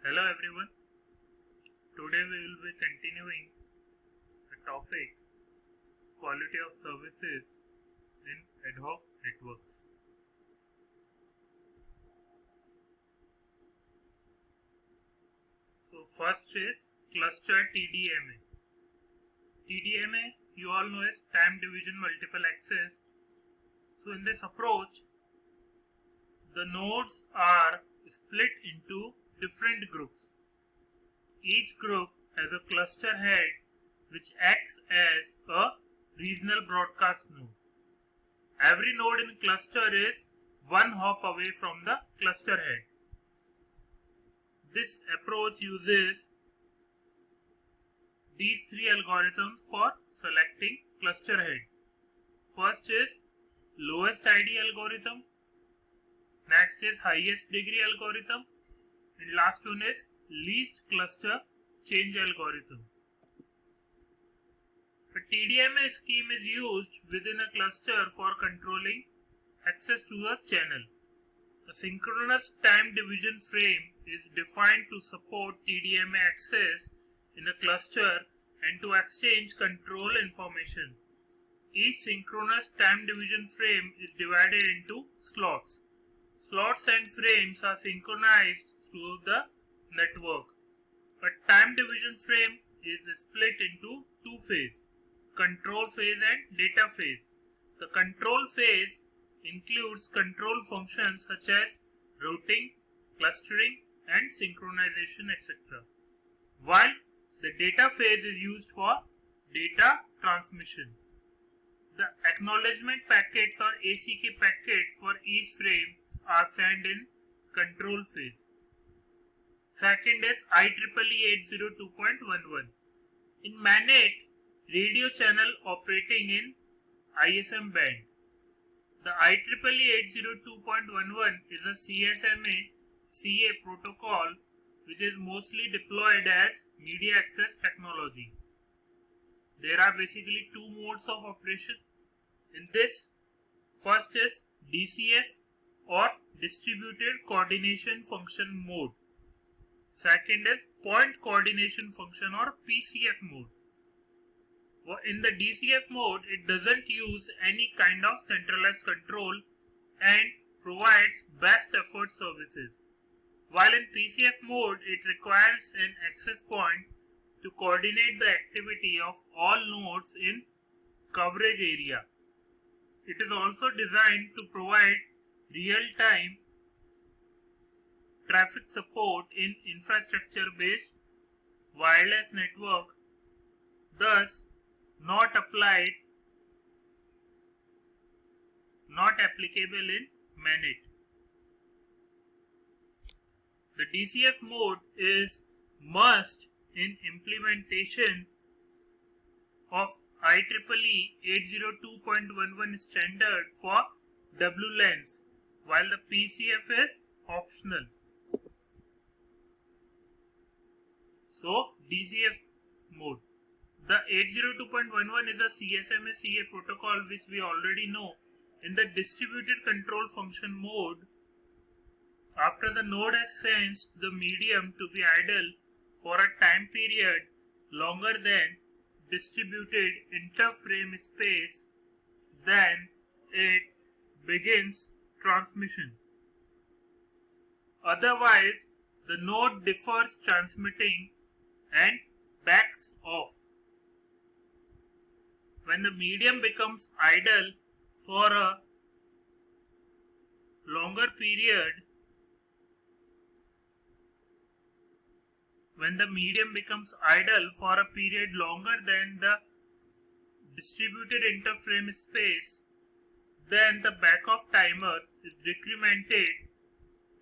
Hello everyone. Today we will be continuing the topic quality of services in ad hoc networks. So first is cluster TDMA. TDMA you all know is time division multiple access. So in this approach the nodes are split into different groups. Each group has a cluster head which acts as a regional broadcast node. Every node in cluster is one hop away from the cluster head. This approach uses these three algorithms for selecting cluster head. First is lowest ID algorithm, next is highest degree algorithm, and last one is least cluster change algorithm. A TDMA scheme is used within a cluster for controlling access to the channel. A synchronous time division frame is defined to support TDMA access in a cluster and to exchange control information. Each synchronous time division frame is divided into slots. Slots and frames are synchronized through the network. A time division frame is split into two phases, control phase and data phase. The control phase includes control functions such as routing, clustering and synchronization etc. While the data phase is used for data transmission. The acknowledgement packets or ACK packets for each frame are sent in control phase. Second is IEEE 802.11. In MANET, radio channel operating in ISM band. The IEEE 802.11 is a CSMA CA protocol which is mostly deployed as media access technology. There are basically two modes of operation. In this, first is DCF or Distributed Coordination Function mode. Second is Point Coordination Function or PCF mode. In the DCF mode, it doesn't use any kind of centralized control and provides best effort services. While in PCF mode, it requires an access point to coordinate the activity of all nodes in coverage area. It is also designed to provide real-time traffic support in infrastructure-based wireless network, thus not applicable in MANET. The DCF mode is must in implementation of IEEE 802.11 standard for WLANs, while the PCF is optional. So, DCF mode. The 802.11 is a CSMA CA protocol which we already know. In the distributed control function mode, after the node has sensed the medium to be idle for a time period longer than distributed interframe space, then it begins transmission. Otherwise, the node defers transmitting and backs off. When the medium becomes idle for a longer period, longer than the distributed interframe space, then the backoff timer is decremented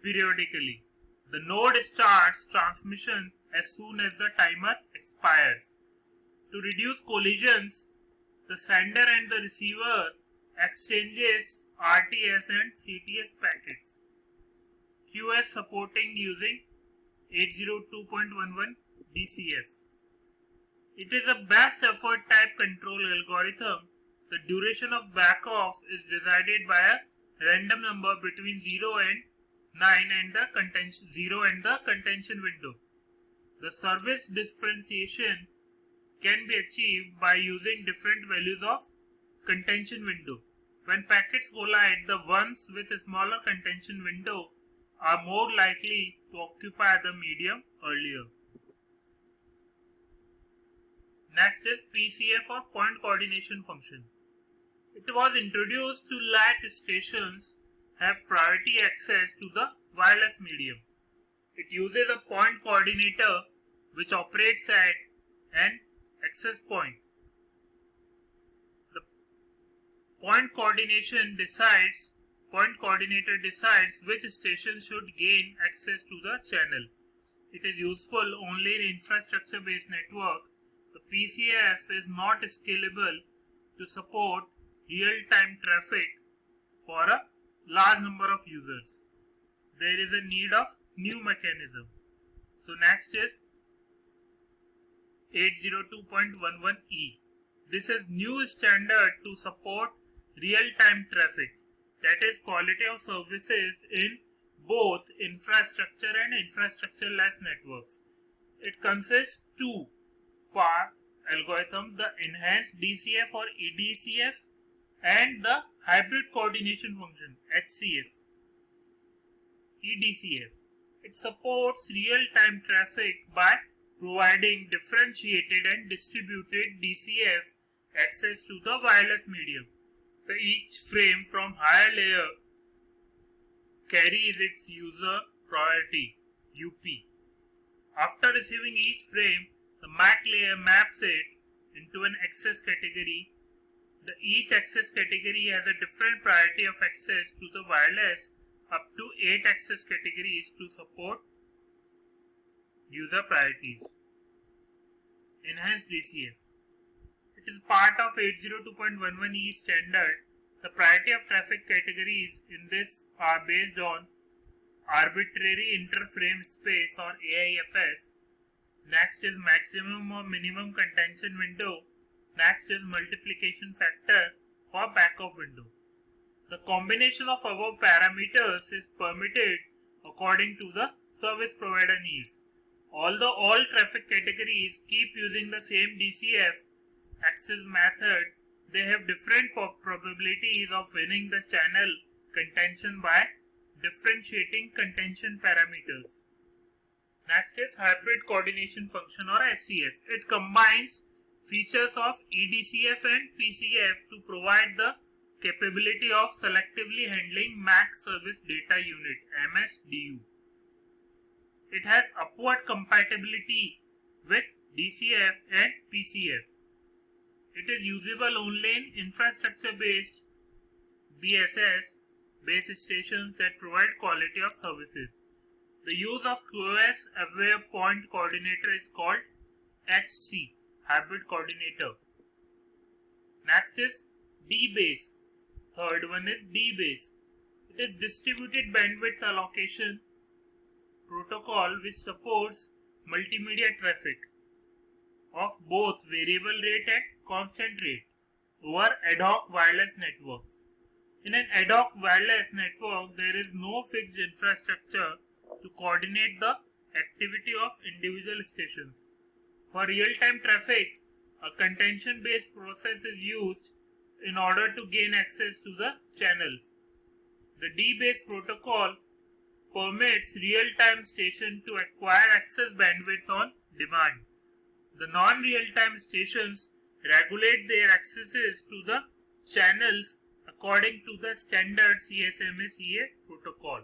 periodically. The node starts transmission as soon as the timer expires. To reduce collisions, the sender and the receiver exchanges RTS and CTS packets. QS supporting using 802.11 DCF. It is a best effort type control algorithm. The duration of backoff is decided by a random number between 0 and 9 and the contention 0 and the contention window. The service differentiation can be achieved by using different values of contention window. When packets collide, the ones with a smaller contention window are more likely to occupy the medium earlier. Next is PCF or point coordination function. It was introduced to let stations have priority access to the wireless medium. It uses a point coordinator which operates at an access point. The point coordinator decides which station should gain access to the channel. It is useful only in infrastructure-based network. The PCF is not scalable to support real-time traffic for a large number of users. There is a need of new mechanism. So next is 802.11e. This is new standard to support real-time traffic, that is quality of services in both infrastructure and infrastructure-less networks. It consists two part algorithm, the enhanced DCF or EDCF and the hybrid coordination function HCF. EDCF. It supports real-time traffic by providing differentiated and distributed DCF access to the wireless medium. Each frame from higher layer carries its user priority UP. After receiving each frame, the MAC layer maps it into an access category. Each access category has a different priority of access to the wireless, up to 8 access categories to support user priorities. Enhanced DCF. It is part of 802.11e standard. The priority of traffic categories in this are based on arbitrary interframe space or AIFS. Next is maximum or minimum contention window. Next is multiplication factor for backup window. The combination of above parameters is permitted according to the service provider needs. Although all traffic categories keep using the same DCF access method, they have different probabilities of winning the channel contention by differentiating contention parameters. Next is hybrid coordination function or HCF. It combines features of EDCF and PCF to provide the capability of selectively handling MAC Service Data Unit MSDU. It has upward compatibility with DCF and PCF. It is usable only in infrastructure-based BSS base stations that provide quality of services. The use of QoS aware point coordinator is called HC, hybrid coordinator. Next is D-base. Third one is D-base. It is distributed bandwidth allocation protocol which supports multimedia traffic of both variable rate and constant rate over ad hoc wireless networks. In an ad hoc wireless network, there is no fixed infrastructure to coordinate the activity of individual stations. For real-time traffic, a contention-based process is used in order to gain access to the channels. The D-base protocol permits real-time station to acquire access bandwidth on demand. The non-real-time stations regulate their accesses to the channels according to the standard CSMA-CA protocol.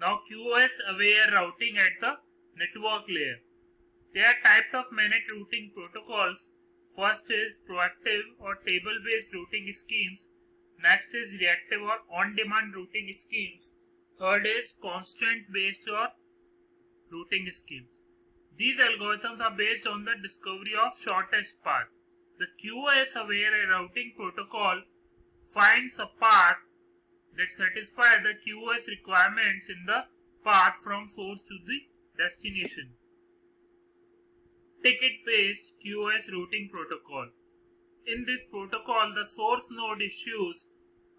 Now QoS-aware routing at the network layer. There are types of managed routing protocols. First is proactive or table-based routing schemes. Next is reactive or on-demand routing schemes. Third is constraint-based or routing schemes. These algorithms are based on the discovery of shortest path. The QoS-aware routing protocol finds a path that satisfies the QoS requirements in the path from source to the destination. Ticket-based QoS routing protocol. In this protocol, the source node issues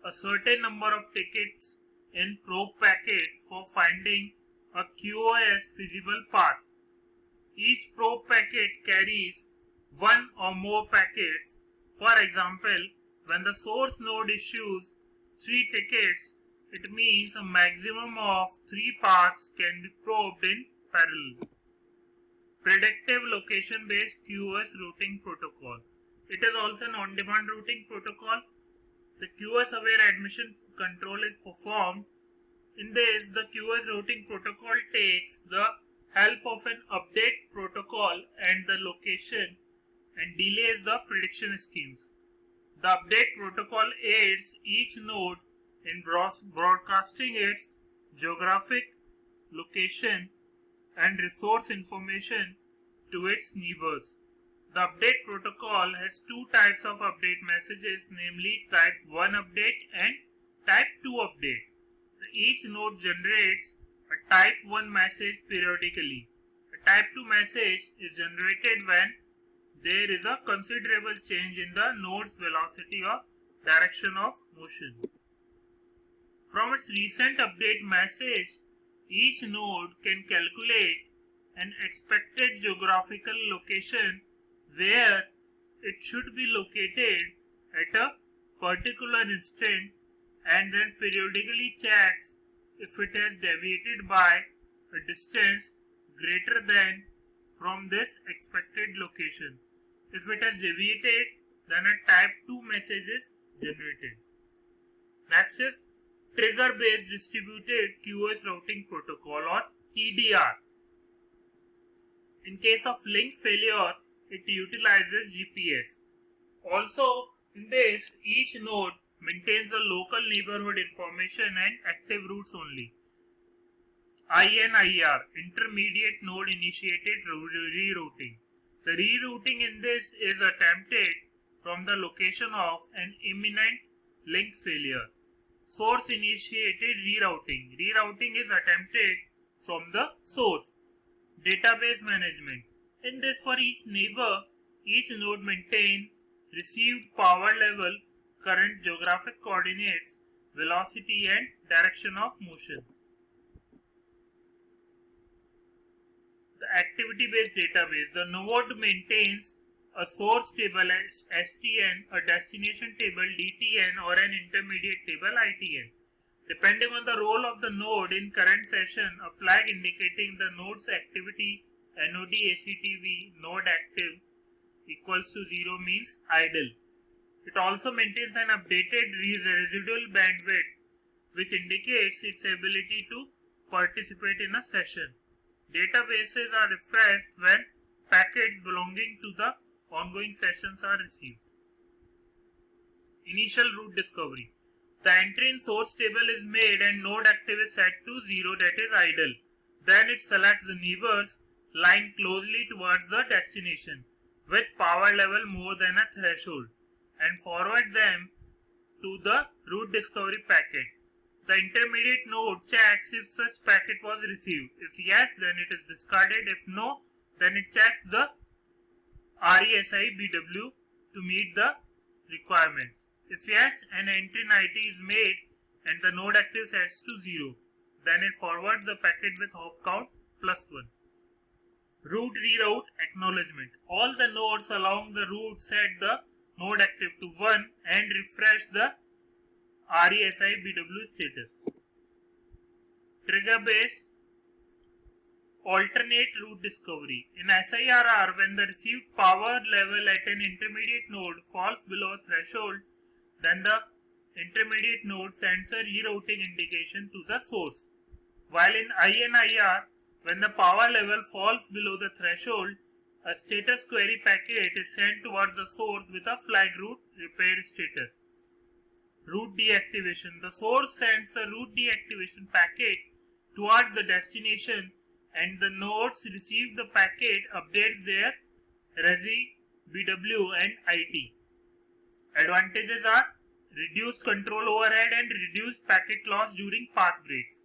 a certain number of tickets in probe packets for finding a QoS feasible path. Each probe packet carries one or more packets. For example, when the source node issues 3 tickets, it means a maximum of 3 paths can be probed in parallel. Predictive location-based QoS routing protocol. It is also an on-demand routing protocol. The QoS-aware admission control is performed. In this, the QoS routing protocol takes the help of an update protocol and the location and delays the prediction schemes. The update protocol aids each node in broadcasting its geographic location and resource information to its neighbors. The update protocol has two types of update messages, namely type 1 update and type 2 update. Each node generates a type 1 message periodically. A type 2 message is generated when there is a considerable change in the node's velocity or direction of motion. From its recent update message, each node can calculate an expected geographical location where it should be located at a particular instant and then periodically checks if it has deviated by a distance greater than from this expected location. If it has deviated, then a type 2 message is generated. Next is trigger-based distributed QoS routing protocol or TDR. In case of link failure, it utilizes GPS. Also, in this, each node maintains the local neighborhood information and active routes only. INIR, intermediate node initiated rerouting. The rerouting in this is attempted from the location of an imminent link failure. Source initiated rerouting. Rerouting is attempted from the source. Database management. In this, for each neighbor, each node maintains received power level, current geographic coordinates, velocity and direction of motion. The activity-based database. The node maintains a source table STN, a destination table DTN or an intermediate table ITN. Depending on the role of the node in current session, a flag indicating the node's activity NOD ACTV node active equals to 0 means idle. It also maintains an updated residual bandwidth which indicates its ability to participate in a session. Databases are refreshed when packets belonging to the ongoing sessions are received. Initial route discovery. The entry in source table is made and node active is set to 0, that is idle. Then it selects the neighbors lying closely towards the destination with power level more than a threshold and forward them to the route discovery packet. The intermediate node checks if such packet was received. If yes, then it is discarded. If no, then it checks the RESI BW to meet the requirements. If yes, an entry in IT is made and the node active sets to 0, then it forwards the packet with hop count +1. Route reroute acknowledgement. All the nodes along the route set the node active to 1 and refresh the RESI BW status. Trigger-based alternate route discovery. In SIRR, when the received power level at an intermediate node falls below a threshold, then the intermediate node sends a rerouting indication to the source. While in INIR, when the power level falls below the threshold, a status query packet is sent towards the source with a flag route repair status. Route deactivation. The source sends the route deactivation packet towards the destination and the nodes receive the packet updates their RESI, BW and IT. Advantages are reduced control overhead and reduced packet loss during path breaks.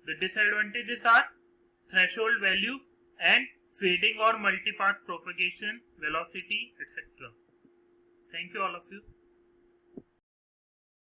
The disadvantages are threshold value and fading or multipath propagation, velocity, etc. Thank you all of you.